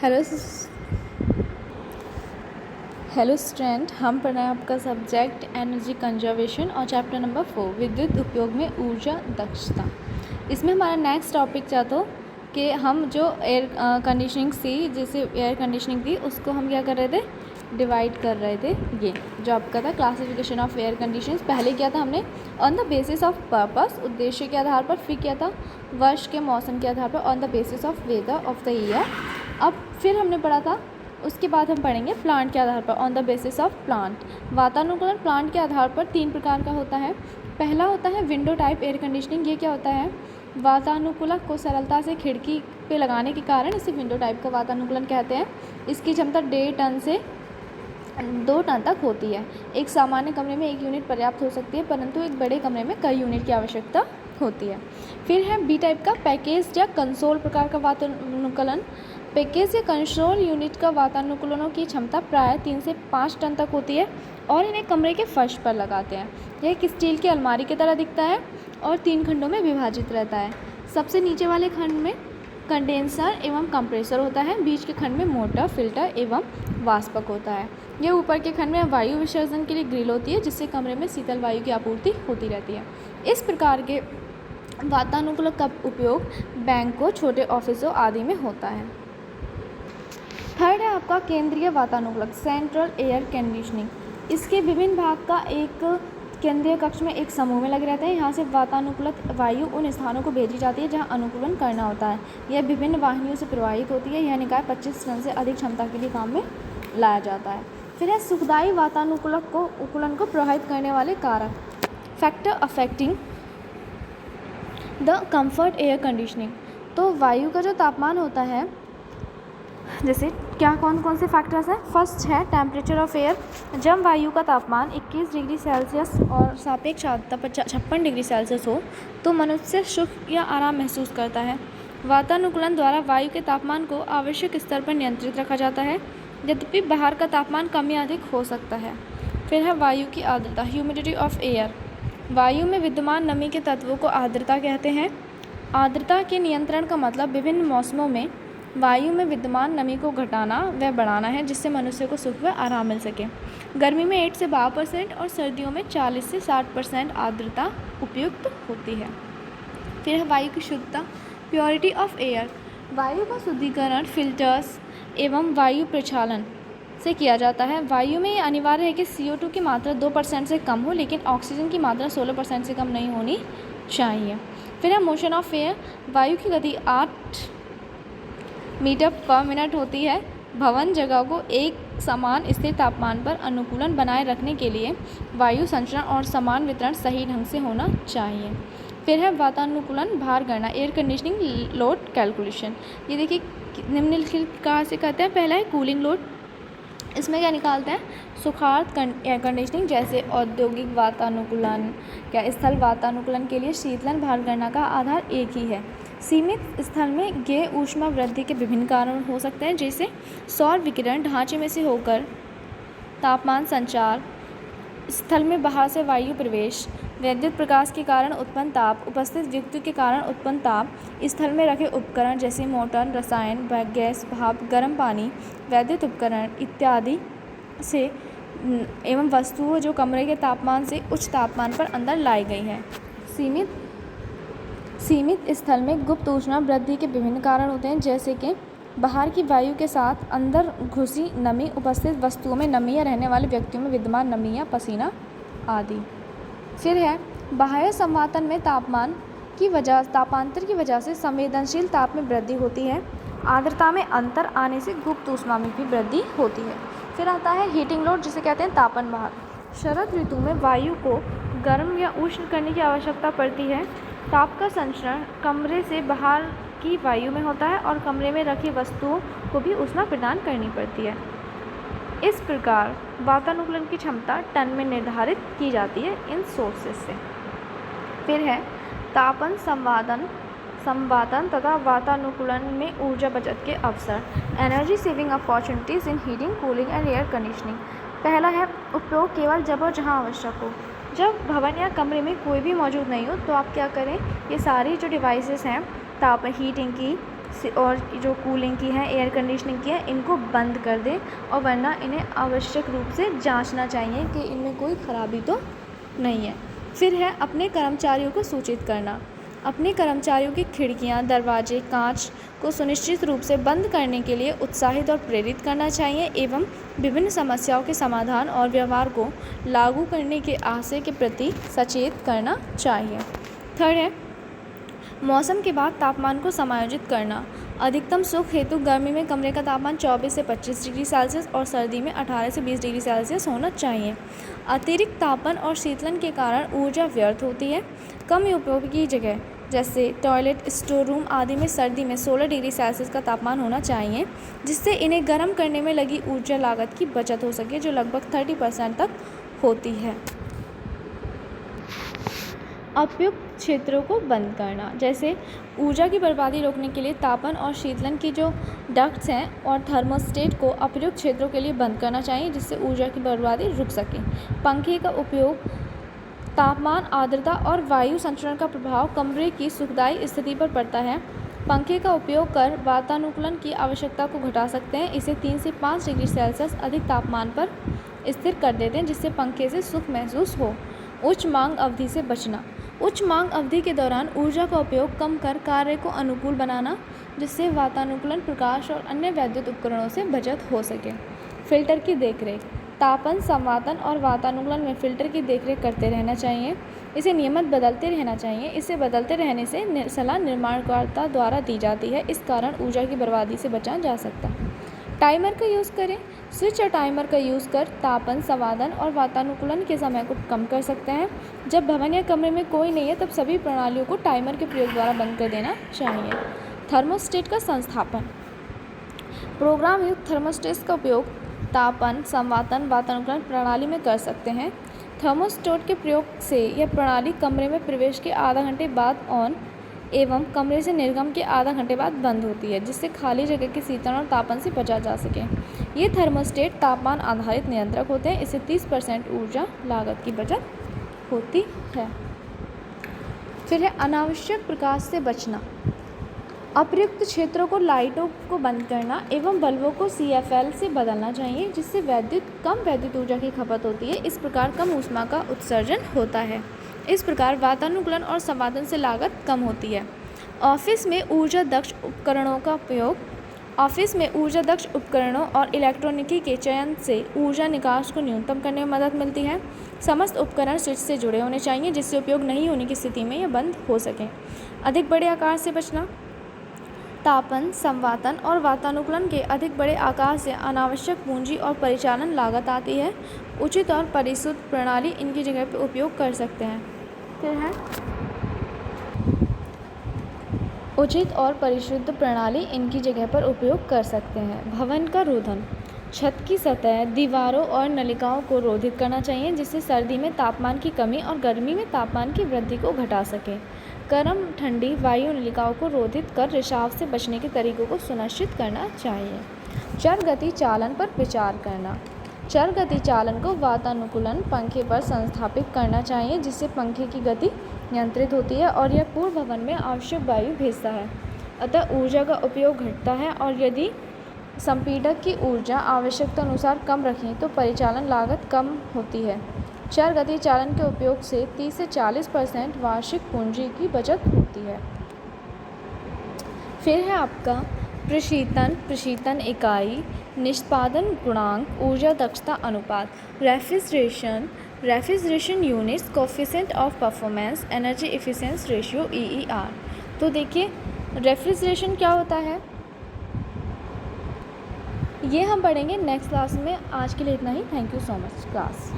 Hello hello student, हम पढ़ रहे हैं आपका सब्जेक्ट एनर्जी कंजर्वेशन और चैप्टर नंबर 4 विद्युत उपयोग में ऊर्जा दक्षता। इसमें हमारा नेक्स्ट टॉपिक क्या था कि हम जो एयर कंडीशनिंग थी, जैसे एयर कंडीशनिंग थी, उसको हम क्या कर रहे थे, डिवाइड कर रहे थे। ये जो आपका था क्लासिफिकेशन ऑफ एयर कंडीशंस, पहले किया था हमने on the basis of purpose, उद्देश्य के आधार पर, फिर किया था वर्ष के मौसम के आधार पर on the basis of weather of the year. अब फिर हमने पढ़ा था, उसके बाद हम पढ़ेंगे प्लांट के आधार पर on the basis of plant. वातानुकूलन प्लांट के आधार पर 3 प्रकार का होता है। पहला होता है विंडो टाइप एयर कंडीशनिंग। ये क्या होता है, वातानुकूलक को सरलता से खिड़की पे लगाने के कारण इसे विंडो टाइप का वातानुकूलन कहते हैं। इसकी क्षमता 1.5 टन से 2 टन तक होती है। एक सामान्य कमरे में 1 यूनिट पर्याप्त हो सकती है, परंतु एक बड़े कमरे में कई यूनिट की आवश्यकता होती है। फिर है बी टाइप का पैकेज या कंसोल प्रकार का वातानुकूलन। पैकेज या कंट्रोल यूनिट का वातानुकूलनों की क्षमता प्राय 3 से 5 टन तक होती है और इन्हें कमरे के फर्श पर लगाते हैं। यह एक स्टील की अलमारी की तरह दिखता है और 3 खंडों में विभाजित रहता है। सबसे नीचे वाले खंड में कंडेंसर एवं कंप्रेसर होता है, बीच के खंड में मोटर, फिल्टर एवं वाष्पक होता है। यह ऊपर के खंड में वायु विसर्जन के लिए ग्रिल होती है, जिससे कमरे में शीतल वायु की आपूर्ति होती रहती है। इस प्रकार के वातानुकूलक का उपयोग बैंकों, छोटे ऑफिसों आदि में होता है। थर्ड है आपका केंद्रीय वातानुकूलक, सेंट्रल एयर कंडीशनिंग। इसके विभिन्न भाग का एक केंद्रीय कक्ष में एक समूह में लगे रहते हैं। यहाँ से वातानुकूलित वायु उन स्थानों को भेजी जाती है जहाँ अनुकूलन करना होता है। यह विभिन्न वाहिनियों से प्रवाहित होती है। यह निकाय 25 टन से अधिक क्षमता के लिए काम में लाया जाता है। फिर है सुखदायी वातानुकूलक को उकूलन को प्रभावित करने वाले कारक, factor affecting the comfort air conditioning. तो वायु का जो तापमान होता है, जैसे क्या कौन कौन से फैक्टर्स हैं। फर्स्ट है टेम्परेचर ऑफ एयर। जब वायु का तापमान 21 डिग्री सेल्सियस और सापेक्ष आर्द्रता 56 डिग्री सेल्सियस हो तो मनुष्य सुख या आराम महसूस करता है। वातानुकूलन द्वारा वायु के तापमान को आवश्यक स्तर पर नियंत्रित रखा जाता है, यद्यपि बाहर का तापमान कम या अधिक हो सकता है। फिर है वायु की आर्द्रता, ह्यूमिडिटी ऑफ एयर। वायु में विद्यमान नमी के तत्वों को आर्द्रता कहते हैं। आर्द्रता के नियंत्रण का मतलब विभिन्न मौसमों में वायु में विद्यमान नमी को घटाना व बढ़ाना है, जिससे मनुष्य को सुख व आराम मिल सके। गर्मी में 8 से 12% और सर्दियों में 40 से 60% आर्द्रता उपयुक्त होती है। फिर है वायु की शुद्धता, प्योरिटी ऑफ एयर। वायु का शुद्धिकरण फिल्टर्स एवं वायु प्रक्षालन से किया जाता है। वायु में ये अनिवार्य है कि CO2 की मात्रा 2% से कम हो, लेकिन ऑक्सीजन की मात्रा 16% से कम नहीं होनी चाहिए। फिर है मोशन ऑफ एयर। वायु की गति 8 मीटर पर मिनट होती है। भवन जगह को एक समान स्थिर तापमान पर अनुकूलन बनाए रखने के लिए वायु संचरण और समान वितरण सही ढंग से होना चाहिए। फिर है वातानुकूलन भार गणना, एयर कंडीशनिंग लोड कैलकुलेशन। ये देखिए निम्नलिखित कहाँ से कहते हैं। पहला है कूलिंग लोड। इसमें क्या निकालते हैं, सुखार्थ एयर कंडीशनिंग जैसे औद्योगिक वातानुकूलन, क्या स्थल वातानुकूलन के लिए शीतलन भार गणना का आधार एक ही है। सीमित स्थल में गे ऊष्मा वृद्धि के विभिन्न कारण हो सकते हैं, जैसे सौर विकिरण ढांचे में से होकर तापमान संचार, स्थल में बाहर से वायु प्रवेश, वैद्युत प्रकाश के कारण उत्पन्न ताप, उपस्थित व्यक्ति के कारण उत्पन्न ताप, स्थल में रखे उपकरण जैसे मोटर, रसायन, गैस, भाप, गर्म पानी, वैद्युत उपकरण इत्यादि से एवं वस्तुओं जो कमरे के तापमान से उच्च तापमान पर अंदर लाई गई है। सीमित स्थल में गुप्त ऊष्मा वृद्धि के विभिन्न कारण होते हैं, जैसे कि बाहर की वायु के साथ अंदर घुसी नमी, उपस्थित वस्तुओं में नमी या रहने वाले व्यक्तियों में विद्यमान नमी या पसीना आदि। फिर है बाह्य संवातन में तापांतर की वजह से संवेदनशील ताप में वृद्धि होती है। आर्द्रता में अंतर आने से गुप्त ऊष्मा में भी वृद्धि होती है। फिर आता है हीटिंग लोड, जिसे कहते हैं तापन भार। शरद ऋतु में वायु को गर्म या उष्ण करने की आवश्यकता पड़ती है। ताप का संचरण कमरे से बाहर की वायु में होता है और कमरे में रखी वस्तुओं को भी ऊष्मा प्रदान करनी पड़ती है। इस प्रकार वातानुकूलन की क्षमता टन में निर्धारित की जाती है इन सोर्सेस से। फिर है तापन संवादन तथा वातानुकूलन में ऊर्जा बचत के अवसर, energy saving opportunities in heating, cooling and air conditioning. पहला है उपयोग केवल जब और जहाँ आवश्यक हो। जब भवन या कमरे में कोई भी मौजूद नहीं हो तो आप क्या करें, ये सारी जो डिवाइसेस हैं हीटिंग की, और जो कूलिंग की है, एयर कंडीशनिंग की है, इनको बंद कर दें और वरना इन्हें आवश्यक रूप से जांचना चाहिए कि इनमें कोई ख़राबी तो नहीं है। फिर है अपने कर्मचारियों को सूचित करना। अपने कर्मचारियों की खिड़कियां, दरवाजे, कांच को सुनिश्चित रूप से बंद करने के लिए उत्साहित और प्रेरित करना चाहिए एवं विभिन्न समस्याओं के समाधान और व्यवहार को लागू करने के आशय के प्रति सचेत करना चाहिए। थर्ड है मौसम के बाद तापमान को समायोजित करना। अधिकतम सुख हेतु गर्मी में कमरे का तापमान 24 से 25 डिग्री सेल्सियस और सर्दी में 18 से 20 डिग्री सेल्सियस होना चाहिए। अतिरिक्त तापन और शीतलन के कारण ऊर्जा व्यर्थ होती है। कम उपयोगी जगह जैसे टॉयलेट, स्टोर रूम आदि में सर्दी में 16 डिग्री सेल्सियस का तापमान होना चाहिए, जिससे इन्हें गर्म करने में लगी ऊर्जा लागत की बचत हो सके, जो लगभग 30% तक होती है। उपयुक्त क्षेत्रों को बंद करना, जैसे ऊर्जा की बर्बादी रोकने के लिए तापन और शीतलन की जो डक्ट्स हैं और थर्मोस्टेट को उपयुक्त क्षेत्रों के लिए बंद करना चाहिए, जिससे ऊर्जा की बर्बादी रुक सके। पंखे का उपयोग तापमान, आर्द्रता और वायु संचरण का प्रभाव कमरे की सुखदायी स्थिति पर पड़ता है। पंखे का उपयोग कर वातानुकूलन की आवश्यकता को घटा सकते हैं। इसे 3 से 5 डिग्री सेल्सियस अधिक तापमान पर स्थिर कर देते हैं, जिससे पंखे से सुख महसूस हो। उच्च मांग अवधि से बचना। उच्च मांग अवधि के दौरान ऊर्जा का उपयोग कम कर कार्य को अनुकूल बनाना, जिससे वातानुकूलन, प्रकाश और अन्य वैद्युत उपकरणों से बचत हो सके। फिल्टर की देखरेख। तापन, संवातन और वातानुकूलन में फिल्टर की देखरेख करते रहना चाहिए। इसे नियमित बदलते रहना चाहिए। इसे बदलते रहने से सलाह निर्माणकर्ता द्वारा दी जाती है। इस कारण ऊर्जा की बर्बादी से बचा जा सकता है। टाइमर का यूज़ करें। स्विच और टाइमर का यूज़ कर तापन, संवादन और वातानुकूलन के समय को कम कर सकते हैं। जब भवन या कमरे में कोई नहीं है, तब सभी प्रणालियों को टाइमर के प्रयोग द्वारा बंद कर देना चाहिए। थर्मोस्टेट का संस्थापन। प्रोग्राम युक्त थर्मोस्टेट का उपयोग तापन, संवातन, वातानुकूलन प्रणाली में कर सकते हैं। थर्मोस्टेट के प्रयोग से यह प्रणाली कमरे में प्रवेश के आधा घंटे बाद ऑन एवं कमरे से निर्गम के आधा घंटे बाद बंद होती है, जिससे खाली जगह के शीतलन और तापन से बचा जा सके। ये थर्मोस्टेट तापमान आधारित नियंत्रक होते हैं। इससे 30% ऊर्जा लागत की बचत होती है। फिर है अनावश्यक प्रकाश से बचना। अप्रयुक्त क्षेत्रों को, लाइटों को बंद करना एवं बल्बों को CFL से बदलना चाहिए, जिससे कम वैद्युत ऊर्जा की खपत होती है। इस प्रकार कम ऊष्मा का उत्सर्जन होता है। इस प्रकार वातानुकूलन और संवादन से लागत कम होती है। ऑफिस में ऊर्जा दक्ष उपकरणों का उपयोग। ऑफिस में ऊर्जा दक्ष उपकरणों और इलेक्ट्रॉनिकी के चयन से ऊर्जा निकास को न्यूनतम करने में मदद मिलती है। समस्त उपकरण स्विच से जुड़े होने चाहिए, जिससे उपयोग नहीं होने की स्थिति में यह बंद हो सकें। अधिक बड़े आकार से बचना। तापन, संवातन और वातानुकूलन के अधिक बड़े आकार से अनावश्यक पूंजी और परिचालन लागत आती है। उचित और परिशुद्ध प्रणाली इनकी जगह पर उपयोग कर सकते हैं। फिर है उचित और परिशुद्ध प्रणाली इनकी जगह पर उपयोग कर सकते हैं। भवन का रोधन। छत की सतह, दीवारों और नलिकाओं को रोधित करना चाहिए, जिससे सर्दी में तापमान की कमी और गर्मी में तापमान की वृद्धि को घटा सके। गर्म ठंडी वायु नलिकाओं को रोधित कर रिसाव से बचने के तरीकों को सुनिश्चित करना चाहिए। चर गति चालन पर विचार करना। चर गति चालन को वातानुकूलन पंखे पर संस्थापित करना चाहिए, जिससे पंखे की गति नियंत्रित होती है और यह पूर्ण भवन में आवश्यक वायु भेजता है। अतः ऊर्जा का उपयोग घटता है, और यदि संपीड़क की ऊर्जा आवश्यकता अनुसार कम रखें तो परिचालन लागत कम होती है। चर गति चालन के उपयोग से 30 से 40% वार्षिक पूंजी की बचत होती है। फिर है आपका प्रशीतन इकाई, निष्पादन गुणांक, ऊर्जा दक्षता अनुपात। Refrigeration units, coefficient of performance, energy efficiency ratio EER। तो देखिए रेफ्रिजरेशन क्या होता है ये हम पढ़ेंगे नेक्स्ट क्लास में। आज के लिए इतना ही। Thank you so much class.